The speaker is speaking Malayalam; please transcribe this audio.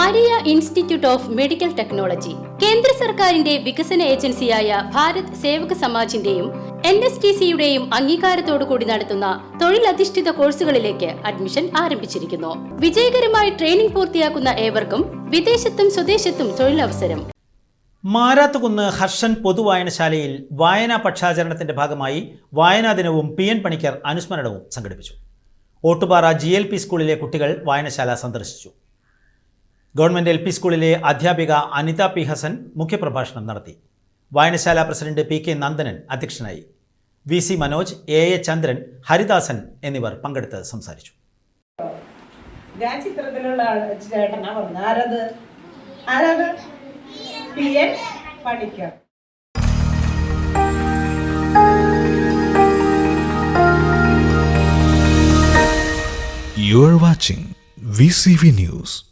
Maria institute of medical technology കേന്ദ്ര സർക്കാരിന്റെ വികസന ഏജൻസിയായ ഭാരത് സേവക് സമാജിന്റെയും NSTCയുടെയും അംഗീകാരത്തോടുകൂടി നടത്തുന്ന തൊഴിലധിഷ്ഠിത കോഴ്സുകളിലേക്ക് അഡ്മിഷൻ ആരംഭിച്ചിരിക്കുന്നു. വിജയകരമായി ട്രെയിനിംഗ് പൂർത്തിയാക്കുന്ന ഏവർക്കും വിദേശത്തും സ്വദേശത്തും തൊഴിലവസരം. മാരാത്തുകുന്ന് ഹർഷൻ പൊതുവായനശാലയിൽ വായനാ പക്ഷാചരണത്തിന്റെ ഭാഗമായി വായനാ ദിനവും PN പണിക്കർ അനുസ്മരണവും സംഘടിപ്പിച്ചു. ഓട്ടുപാറ GLP സ്കൂളിലെ കുട്ടികൾ വായനശാല സന്ദർശിച്ചു. ഗവൺമെന്റ് LP സ്കൂളിലെ അധ്യാപിക അനിത P. ഹസൻ മുഖ്യപ്രഭാഷണം നടത്തി. വായനശാല പ്രസിഡന്റ് PK നന്ദനൻ അധ്യക്ഷനായി. VC മനോജ്, AA ചന്ദ്രൻ, ഹരിദാസൻ എന്നിവർ പങ്കെടുത്ത് സംസാരിച്ചു. You are watching VCV News.